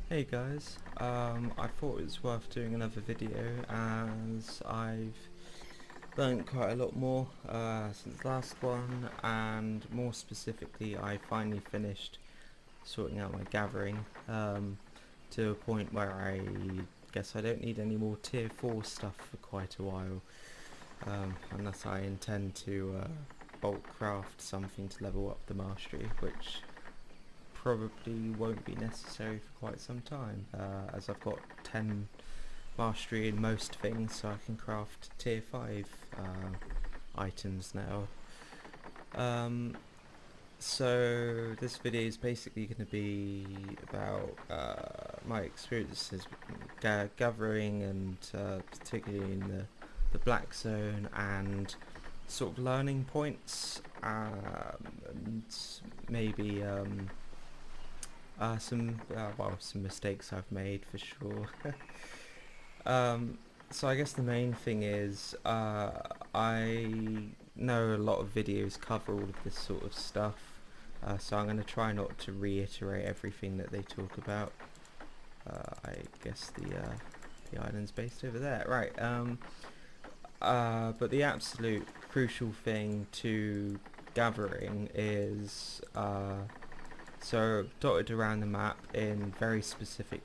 Hey guys, I thought it was worth doing another video as I've learned quite a lot more since the last one, and more specifically I finally finished sorting out my gathering to a point where I guess I don't need any more tier 4 stuff for quite a while, unless I intend to bulk craft something to level up the mastery, which probably won't be necessary for quite some time, as I've got 10 mastery in most things, so I can craft tier 5 items now. So this video is basically going to be about my experiences gathering, and particularly in the black zone, and sort of learning points, and maybe some mistakes I've made for sure. So I guess the main thing is I know a lot of videos cover all of this sort of stuff, so I'm going to try not to reiterate everything that they talk about. I guess the island's based over there, right? But the absolute crucial thing to gathering is so dotted around the map in very specific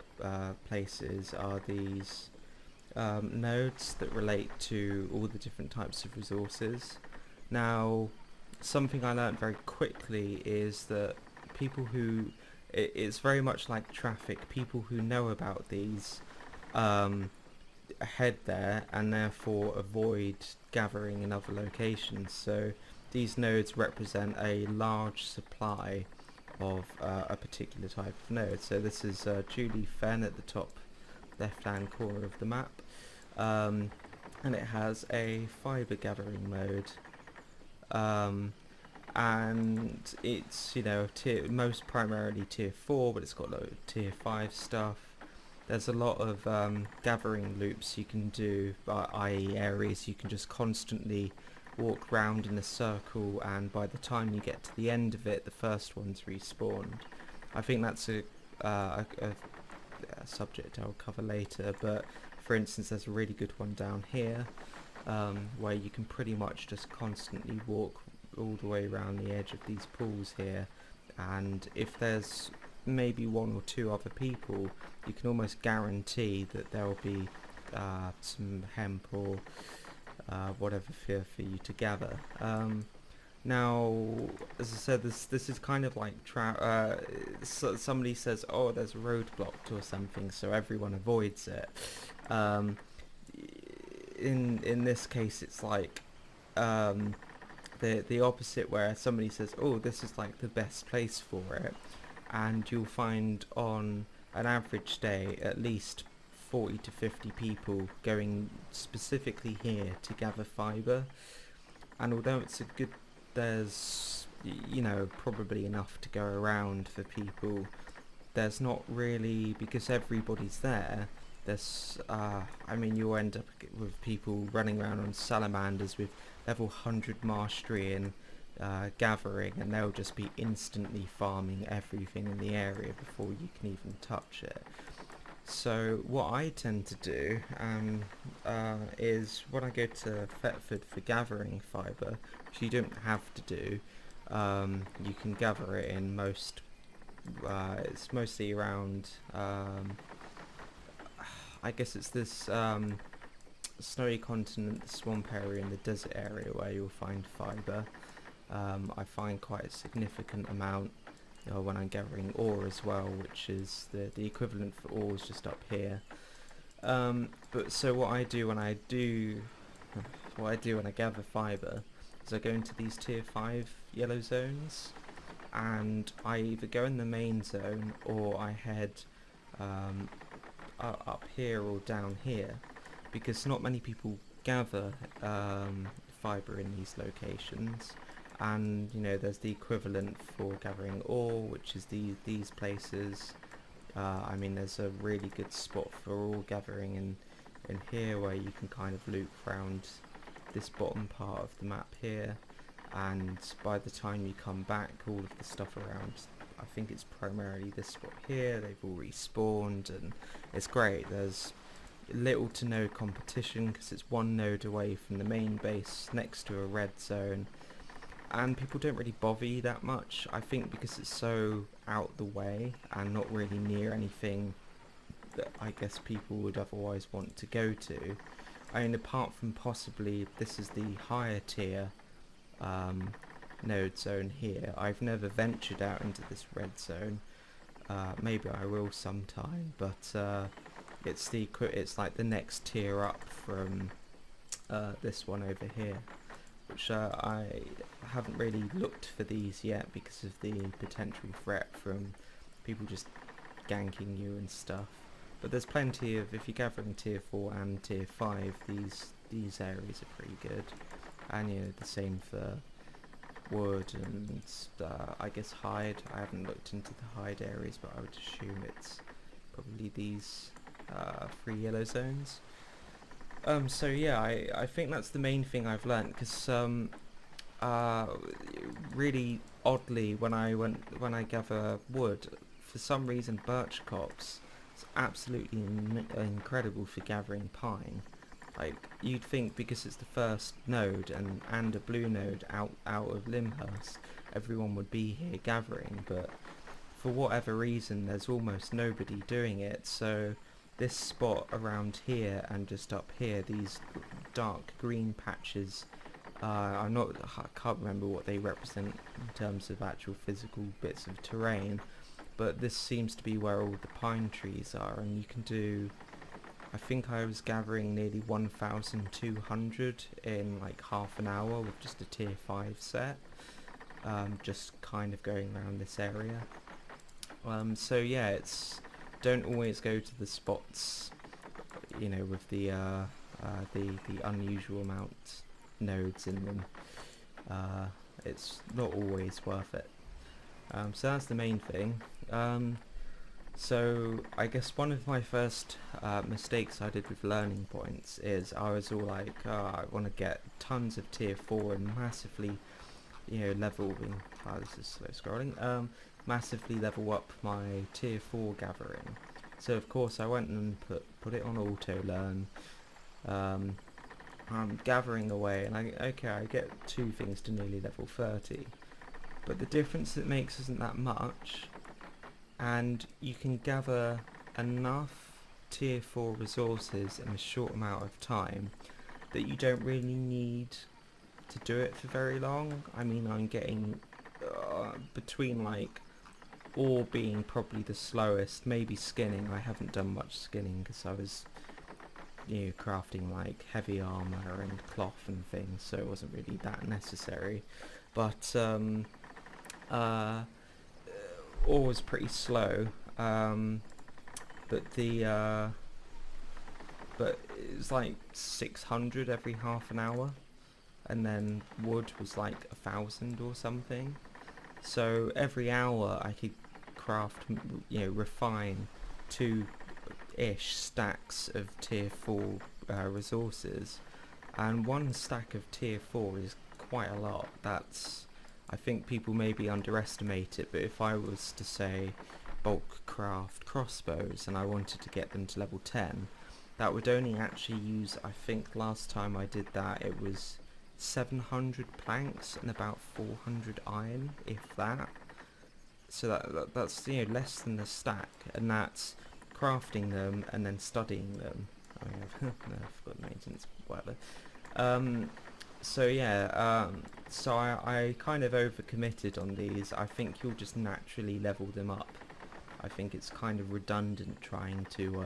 places are these nodes that relate to all the different types of resources. Now, something I learned very quickly is that people who it's very much like traffic. People who know about these head there and therefore avoid gathering in other locations. So these nodes represent a large supply of a particular type of node. So this is Julie Fen at the top left hand corner of the map, and it has a fiber gathering mode, and it's, you know, most primarily tier 4, but it's got a lot of tier 5 stuff. There's a lot of gathering loops you can do, i.e. areas you can just constantly walk round in a circle, and by the time you get to the end of it, the first one's respawned. I think that's a subject I'll cover later, but for instance there's a really good one down here, where you can pretty much just constantly walk all the way around the edge of these pools here, and if there's maybe one or two other people, you can almost guarantee that there will be some hemp or whatever for you to gather. Now, as I said, this is kind of like somebody says, oh, there's a road blocked or something, so everyone avoids it. In this case, it's like the opposite, where somebody says, oh, this is like the best place for it, and you'll find on an average day at least 40 to 50 people going specifically here to gather fibre. And although it's a good, there's, you know, probably enough to go around for people, there's not really, because everybody's there, there's I mean, you'll end up with people running around on salamanders with level 100 mastery and gathering, and they'll just be instantly farming everything in the area before you can even touch it. So what I tend to do is when I go to Thetford for gathering fibre, which you don't have to do, you can gather it in most, it's mostly around, I guess it's this snowy continent, the swamp area and the desert area where you'll find fibre. I find quite a significant amount when I'm gathering ore as well, which is the equivalent for ore is just up here. But so what I do when I gather fibre is I go into these tier 5 yellow zones, and I either go in the main zone or I head up here or down here, because not many people gather fibre in these locations. And you know, there's the equivalent for gathering ore, which is these places. I mean, there's a really good spot for ore gathering in here, where you can kind of loop around this bottom part of the map here, and by the time you come back, all of the stuff around I think it's primarily this spot here. They've all respawned, and it's great. There's little to no competition because it's one node away from the main base next to a red zone, and people don't really bother you that much. I think because it's so out the way and not really near anything that I guess people would otherwise want to go to. I mean, apart from possibly this is the higher tier node zone here. I've never ventured out into this red zone. Maybe I will sometime, but it's like the next tier up from this one over here, which I haven't really looked for these yet because of the potential threat from people just ganking you and stuff. But there's plenty of, if you're gathering tier 4 and tier 5, these areas are pretty good. And you know, the same for wood and I guess hide. I haven't looked into the hide areas, but I would assume it's probably these 3 yellow zones. So yeah, I think that's the main thing I've learnt, because really oddly, when I gather wood, for some reason birch copse is absolutely incredible for gathering pine. Like, you'd think because it's the first node and a blue node out of Limhurst, everyone would be here gathering, but for whatever reason there's almost nobody doing it. So this spot around here and just up here, these dark green patches, I can't remember what they represent in terms of actual physical bits of terrain, but this seems to be where all the pine trees are, and you can do, I think I was gathering nearly 1,200 in like half an hour with just a tier 5 set, just kind of going around this area. So yeah, it's, don't always go to the spots, you know, with the unusual amount nodes in them. It's not always worth it. So that's the main thing. So I guess one of my first mistakes I did with learning points is I was all like, I want to get tons of tier 4 and massively, you know, leveling. This is slow scrolling. Massively level up my tier 4 gathering. So of course I went and put it on auto learn. I'm gathering away, and I get 2 things to nearly level 30, but the difference it makes isn't that much, and you can gather enough tier 4 resources in a short amount of time that you don't really need to do it for very long. I mean, I'm getting between like ore being probably the slowest, maybe skinning. I haven't done much skinning because I was, you know, crafting like heavy armor and cloth and things, so it wasn't really that necessary. But ore was pretty slow, but it was like 600 every half an hour, and then wood was like 1,000 or something. So every hour I could craft, you know, refine 2-ish stacks of tier 4 resources, and 1 stack of tier 4 is quite a lot. That's, I think people maybe underestimate it, but if I was to say bulk craft crossbows and I wanted to get them to level 10, that would only actually use, I think last time I did that it was 700 planks and about 400 iron, if that. So that's, you know, less than the stack, and that's crafting them and then studying them. I mean, I've got maintenance, whatever. So yeah, so I kind of overcommitted on these. I think you'll just naturally level them up. I think it's kind of redundant trying to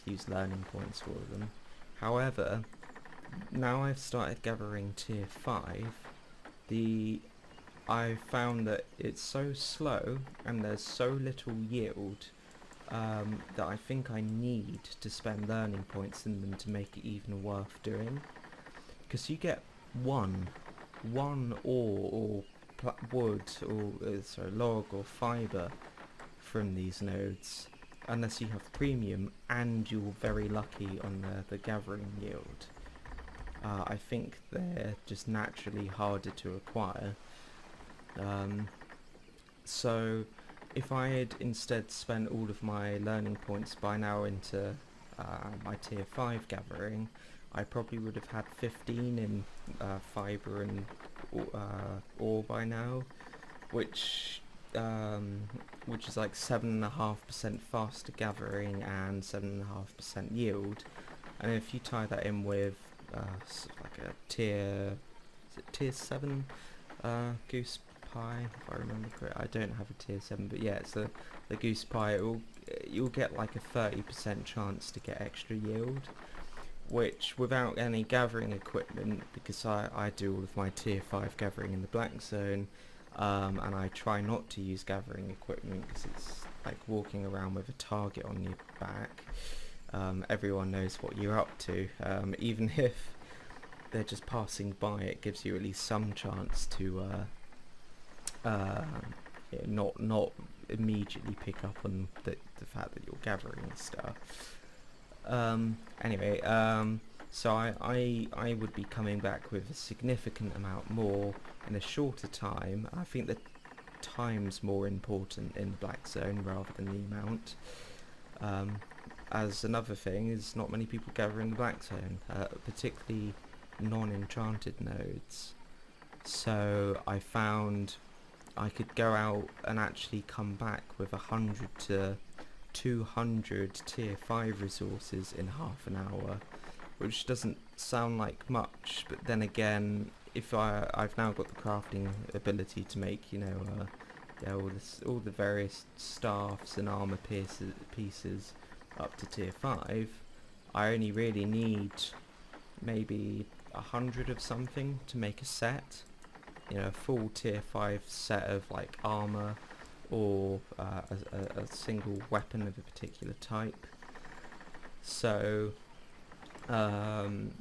use learning points for them. However, now I've started gathering tier 5, I found that it's so slow and there's so little yield that I think I need to spend learning points in them to make it even worth doing. Because you get one ore or wood or log or fibre from these nodes, unless you have premium and you're very lucky on the gathering yield. I think they're just naturally harder to acquire. So if I had instead spent all of my learning points by now into my tier 5 gathering, I probably would have had 15 in fibre and ore by now, which which is like 7.5% faster gathering and 7.5% yield. And if you tie that in with like a tier 7 goose pie, if I remember correctly. I don't have a tier 7, but yeah, it's the goose pie. You'll get like a 30% chance to get extra yield, which without any gathering equipment, because I do all of my tier 5 gathering in the black zone, and I try not to use gathering equipment because it's like walking around with a target on your back. Everyone knows what you're up to, even if they're just passing by. It gives you at least some chance to not immediately pick up on the fact that you're gathering stuff. Anyway, so I would be coming back with a significant amount more in a shorter time. I think that time's more important in the black zone rather than the amount. As another thing is, not many people gather in the black zone, particularly non-enchanted nodes. So I found I could go out and actually come back with 100 to 200 tier 5 resources in half an hour, which doesn't sound like much, but then again, if I've now got the crafting ability to make, all the various staffs and armor pieces up to tier 5, I only really need maybe 100 of something to make a set, a full tier 5 set of like armor or a single weapon of a particular type. So and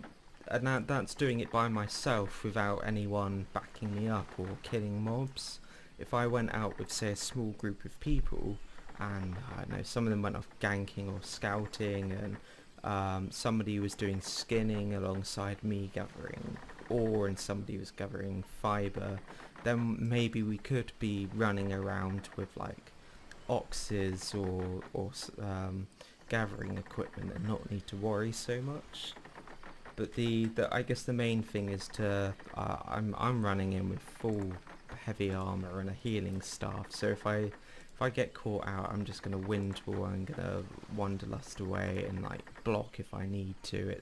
that's doing it by myself without anyone backing me up or killing mobs. If I went out with, say, a small group of people, and I don't know, some of them went off ganking or scouting, and somebody was doing skinning alongside me gathering ore, and somebody was gathering fibre, then maybe we could be running around with like oxes or gathering equipment and not need to worry so much. But I guess the main thing is to I'm running in with full heavy armor and a healing staff. So if I get caught out, I'm just gonna wind wall. I'm gonna wanderlust away and like block if I need to.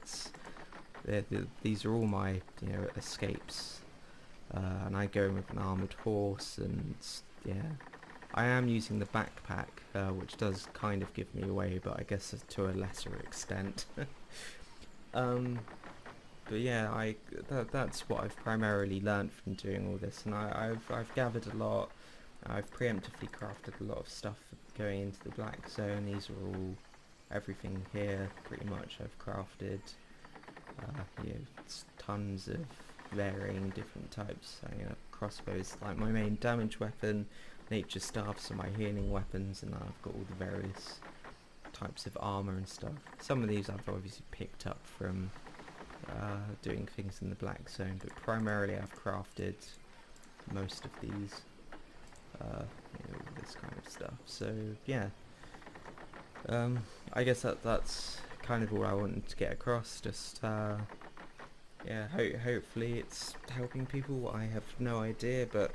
These are all my escapes, and I go in with an armored horse, and yeah, I am using the backpack, which does kind of give me away, but I guess to a lesser extent. But yeah, that's what I've primarily learnt from doing all this, and I've gathered a lot. I've preemptively crafted a lot of stuff going into the black zone. These are all everything here pretty much I've crafted. Tons of varying different types. Crossbows like my main damage weapon, nature staffs are my healing weapons, and I've got all the various types of armor and stuff. Some of these I've obviously picked up from doing things in the black zone, but primarily I've crafted most of these, this kind of stuff. So yeah, I guess that's kind of all I wanted to get across. Just hopefully it's helping people. I have no idea, but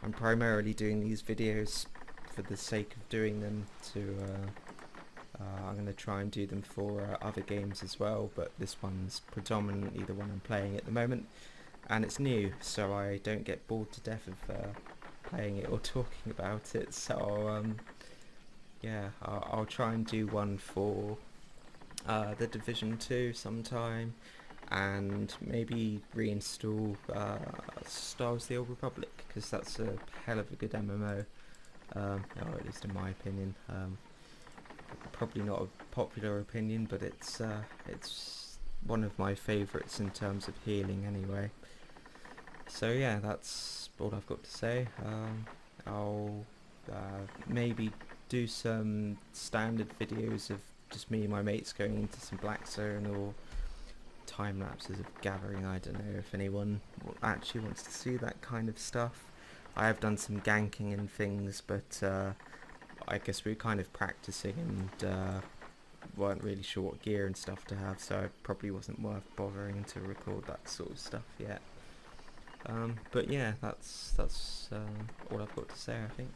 I'm primarily doing these videos for the sake of doing them. I'm going to try and do them for other games as well, but this one's predominantly the one I'm playing at the moment, and it's new, so I don't get bored to death of playing it or talking about it. So I'll try and do one for the Division 2 sometime, and maybe reinstall Star Wars: The Old Republic, because that's a hell of a good MMO, or at least in my opinion. Probably not a popular opinion, but it's one of my favourites in terms of healing anyway. So yeah, that's all I've got to say. I'll maybe do some standard videos of just me and my mates going into some black zone, or time lapses of gathering. I don't know if anyone actually wants to see that kind of stuff. I have done some ganking and things, but I guess we were kind of practicing and weren't really sure what gear and stuff to have, so it probably wasn't worth bothering to record that sort of stuff yet. But yeah, that's all I've got to say, I think.